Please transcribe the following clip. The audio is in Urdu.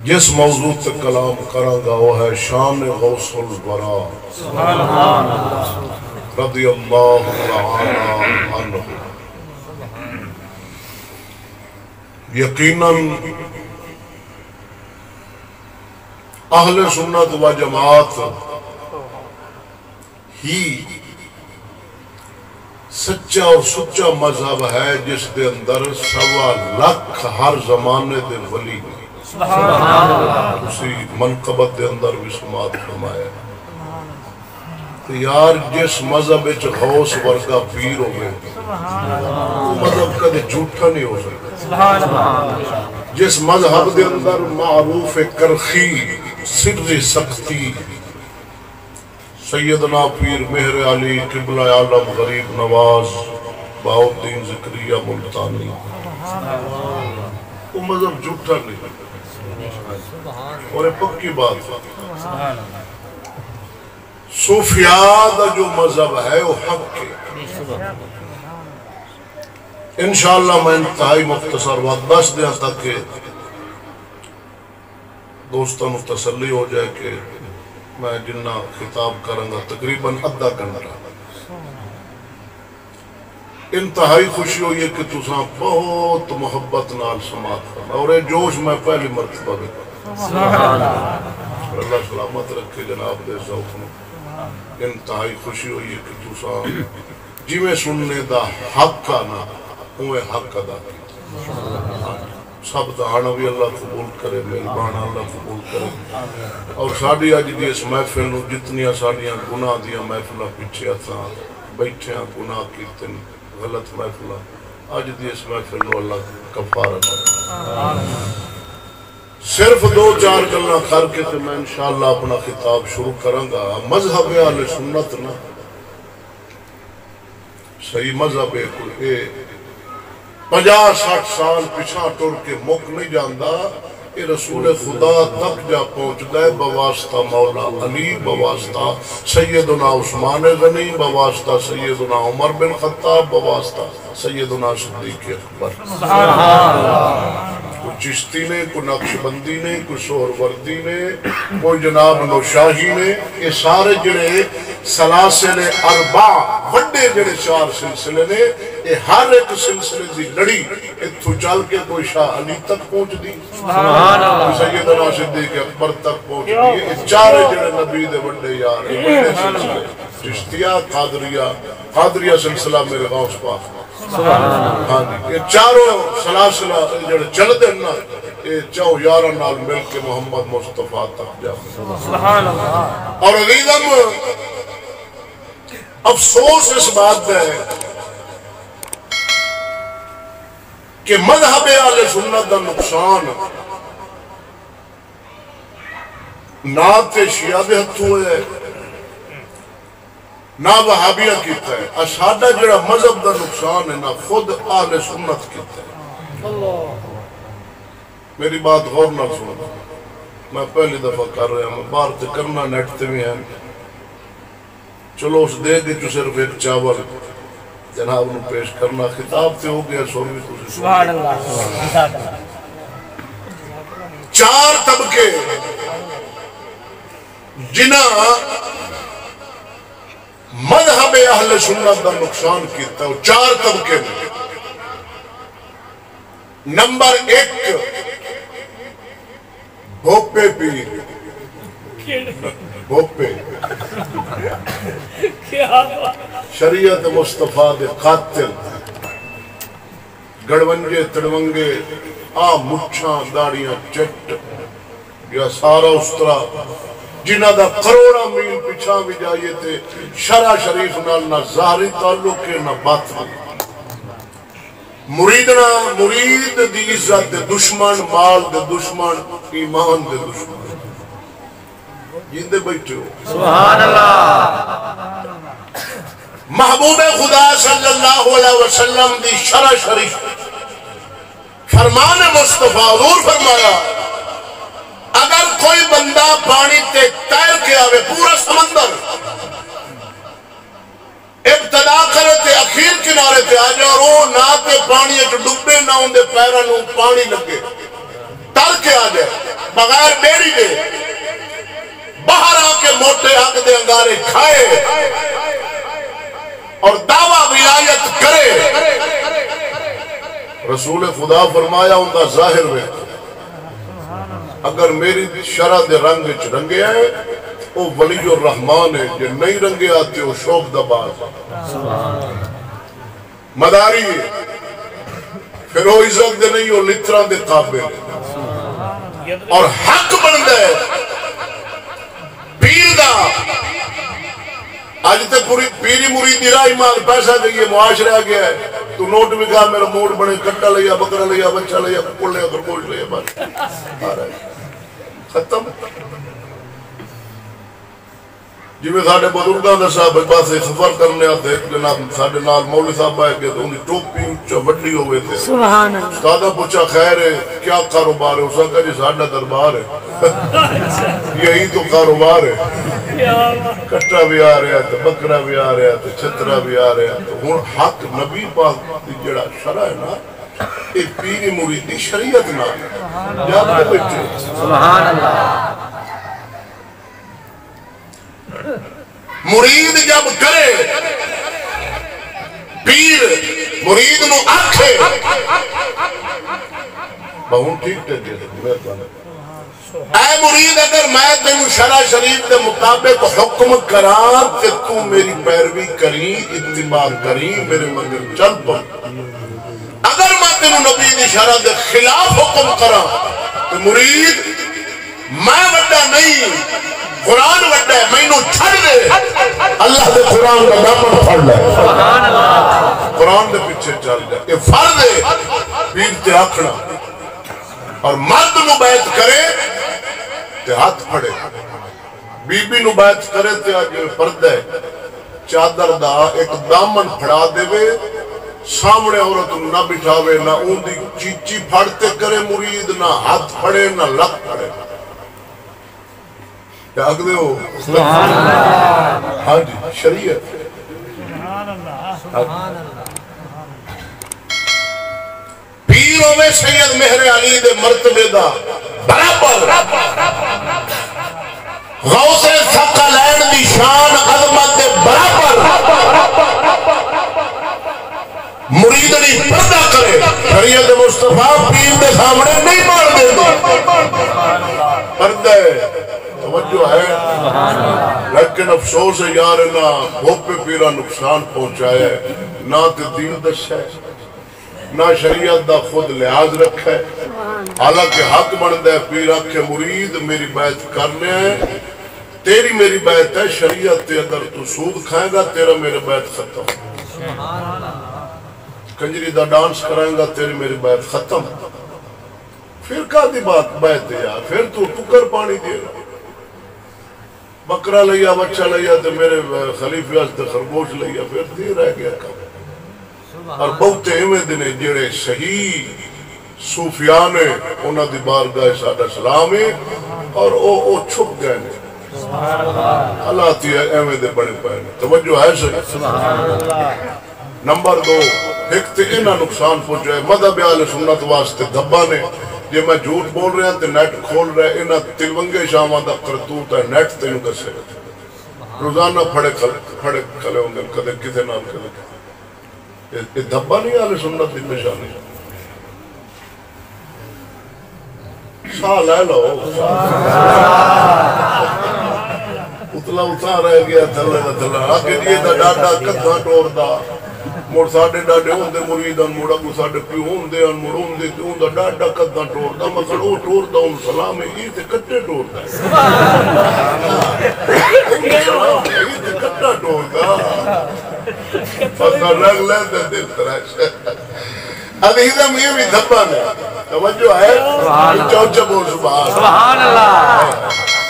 جس موضوع تک کلام کراں گا وہ ہے شان غوث الورا رضی اللہ تعالی عنہ۔ یقیناً اہل سنت و جماعت ہی سچا اور سچا مذہب ہے جس دے اندر 1.25 ہر زمانے دے ولی اسی منقبت دے اندر بھی سماعت فرمایا۔ تو یار جس مذہب وچ غوث ورگا پیر ہوئے وہ مذہب کدے جھوٹا نہیں ہو سکتا۔ جس مذہب دے اندر معروف کرخی سر سختی سیدنا پیر مہر علی قبلہ عالم غریب نواز بہاؤالدین زکریا ملتانی وہ مذہب جھوٹا نہیں اور پکی بات صوفیاء دا جو مذہب ہے وہ حق ہے۔ انشاءاللہ میں انتہائی مختصر وقت 10 دن تک کہ دوستوں تسلی ہو جائے کہ میں جنہ خطاب کروں گا تقریباً آدھا گھنٹہ۔ انتہائی خوشی ہوئی ہے کہ تساں بہت محبت نال سماعت کرنا اور یہ جوش میں پہلی مرتبہ بھی اللہ سلامت رکھے جناب دے ذوق میں۔ انتہائی خوشی ہوئی ہے کہ تساں جی میں سننے دا حق آنا ہوئے حق ادا کی سب دہانا بھی اللہ قبول کرے، مہربان اللہ قبول کرے۔ اور ساڑی آج دی اس محفل نو جتنیاں ساڑیاں گناہ دیا محفلہ پیچھے آتاں بیٹھے ہیں گناہ کیتے غلط محفلہ آج دی اس محفل نو اللہ کفارت صرف 2-4 گلنا کر کے تو میں انشاءاللہ اپنا خطاب شروع کروں گا۔ مذہب اہل سنت نا صحیح مذہب ہے کوئی 50-60 سال پیچھا ٹور کے مک نہیں جاندہ کہ رسول خدا تک جا پہنچ گئے بواسطہ مولا علی، بواسطہ سیدنا عثمان غنی، بواسطہ سیدنا عمر بن خطاب، بواسطہ سیدنا صدیق اکبر۔ کوئی چشتی نے، کوئی نقش بندی نے، کوئی سہروردی نے، کوئی جناب نوشاہی نے، یہ سارے جڑے سلاسل اربع وڈے جڑے 4 سلسلے نے یہ ہر ایک سلسلے دی لڑی اتھو چل کے کوئی شاہ علی تک پہنچ دی، کوئی سیدنا صدیق اکبر تک پہنچ دی۔ یہ 4 جڑے نبی دے وڈے یار وڈے سلسلے چشتیہ قادریہ سلسلہ میرے غوث پاک۔ یہ 4 سلاسلہ جڑے چل دینا یہ 4 یارہ نال مل کے محمد مصطفیٰ تک جا۔ اور عزیزم افسوس اس بات ہے کہ مذہب اہل سنت دا نقصان نہ تے شیعہ دے ہتھوں ہے نہ وہابیہ کیتا ہے، ساڈا جڑا مذہب دا نقصان ہے نہ خود اہل سنت کیتا ہے۔ میری بات غور نہ سنو، میں پہلی دفعہ کر رہا ہوں، باہر تے کرنا نیٹ تے بھی ہے، چلو اس دے دی جو صرف ایک چاول جناب نے پیش کرنا خطاب تے ہو گیا سو بھی تو سبحان اللہ۔ 4 طبقے جنہ مذہب اہل سنت دا نقصان کیتا ہے 4 طبقے میں۔ نمبر 1 بھوپے پیر، بھوپے شریعت مصطفیٰ دے قاتل گڑونجے تڑونگے مچھاں داڑیاں چٹ یا سارا استرا جنہ دا کروڑا میل پیچھا بھی جائیے تھے شرع شریف نال نہ ظاہری تعلق ہے نہ باطنی۔ مرید دی عزت دے دشمن، مال دے دشمن، ایمان دے دشمن جیندے بیٹھے ہو سبحان اللہ۔ محبوب خدا صلی اللہ علیہ وسلم دی شرع شریف فرمان مصطفیٰ حضور فرمایا اگر کوئی بندہ پانی تے تیر کے آوے پورا سمندر ابتدا کرے تے اخیر کنارے تے آ جا رو نہ تے پانی ایک ڈبے نہ ہوں دے پیرہ نوں پانی لگے تر کے آ جائے بغیر بیڑی دے باہر آ کے موٹے حق دے انگارے کھائے اور دعویٰ ولایت کرے. رسول خدا فرمایا ان کا ظاہر میں اگر میری شرع دے رنگ رنگے ہیں وہ ولی الرحمان ہے، جو نہیں رنگے آتے وہ شوق دباز مداری ہے، پھر وہ عزت دے نہیں وہ لتران دے قابل اور حق بن گئے پیر دا. آج تک پوری پیری مرید رائی مال پیسہ دئیے معاشرہ آ گیا ہے. تو نوٹ بھی کہا میرا موڑ بنے کٹا لیا بکرا لیا بچہ لیا کپڑ لیا خرگوش لیا بس ختم. جی میں ساڑھے بزرگاں دا صاحب پاس سفر کرنے آتے جناب ساڑھے نال مولوی صاحب آئے گئے تو انہیں ٹوپی اچھا وڈی ہوئے تھے. سبحان اللہ. استادہ پوچھا خیر ہے کیا کاروبار ہے؟ اس نے کہا جی ساڑھا دربار ہے. یہی تو کاروبار ہے. کٹا بھی آ رہا ہے تو بکرا بھی آ رہا ہے تو چھترا بھی آ رہا ہے. تو ہن حق نبی پاک دی جڑا شرع ہے نا یہ پیری مریدی شریعت نہ یاد کے بچے. سبحان اللہ. مرید جب کرے پیر مرید نو آکھے بہن ٹھیک ٹھیک اے مرید اگر میں تینوں شرع شریف کے مطابق حکم کران کہ تو میری پیروی کری اتباع کری میرے منزل چل پر اگر میں تینوں نبی دی شرع دے خلاف حکم کران تو مرید میں وڈا نہیں قرآن وڈا ہے میں انہوں چھڑ دے اللہ دے قرآن کا دامن پھڑ لے قرآن دے پیچھے چل جائے یہ فرض ہے پیر تے آکھنا اور مرد نو بیعت کرے تے ہاتھ پھڑے بی بی نو بیعت کرے تے آج پردہ ہے چادر دا ایک دامن پھڑا دے وے سامنے عورت نہ بٹھاوے نہ اون دی چیچی پھڑتے کرے مرید نہ ہاتھ پھڑے نہ لک پھڑے. کیا حق دے ہو؟ سبحان اللہ. ہاں جی شریعت. سبحان اللہ. پیروں میں سید مہر علی دے مرتبے دا برابر غوث ثقلین دی شان عظمت دے برابر مریدنی پردہ کرے شریعت مصطفیٰ پیر دے سامنے نہیں مار دے پردہ ہے توجہ ہے. لیکن افسوس ہے یار نہ بھوپے پیرا نقصان پہنچایا ہے نہ تے دین دس ہے نہ شریعت دا خود لحاظ رکھا ہے. حالانکہ حق بندہ ہے پیر آکھے مرید میری بیعت کرنے ہیں تیری میری بیعت ہے شریعت تے اگر تو سود کھائے گا تیرا میرے بیعت ختم کنجری دا ڈانس کرائیں گا تیری میری بیعت ختم. پھر کا دی بات بیعت ہے یار پھر تو ٹکر پانی دے گا بکرا لیا بچہ لیا تو میرے خلیفے ہستے خرگوش لیا پھر دی رہ گیا کام. اور بہت اہمیں دنے جڑے صحیح صوفیان ہیں انہاں دی بارگاہ سادہ سلام ہے اور او چھپ گئے ہیں اللہ تی اہمیں دے بڑے پہنے توجہ ہے صحیح. نمبر 2 ایک تے انہاں نقصان پہنچا ہے مذہب اہل سنت واسطے دھبا نے جے میں جھوٹ بول رہا تے نیٹ کھول رہا ہے انہاں تلونگے شامہ دا کرتوت ہے نیٹ تے انہوں دسے روزانہ پھڑے کھلے ہوں گے کدے کتے نام کھلے یہ دھبا نہیں اہل سنت دی نشانی ساہ لے لو اتلا اتھا رہ گیا تھلے دا تھلے آگے دیئے دا ڈاڈا کدھا ٹور دا موڑ ساڑھے ڈاڈے ہوں دے مریدان موڑا کو ساڑھے پیو ہوں دے ان موڑ ہوں دے ہوں دا ڈاڈا کدھا ٹور دا مکڑ او ٹور دا ان سلام ہے یہ تے کٹے ٹور دا یہ تے کٹا ٹور دا فضل رگ لے دے دل تراش عزیزہ میں بھی دھپا نے توجہ ہے چوچہ بول سبحان اللہ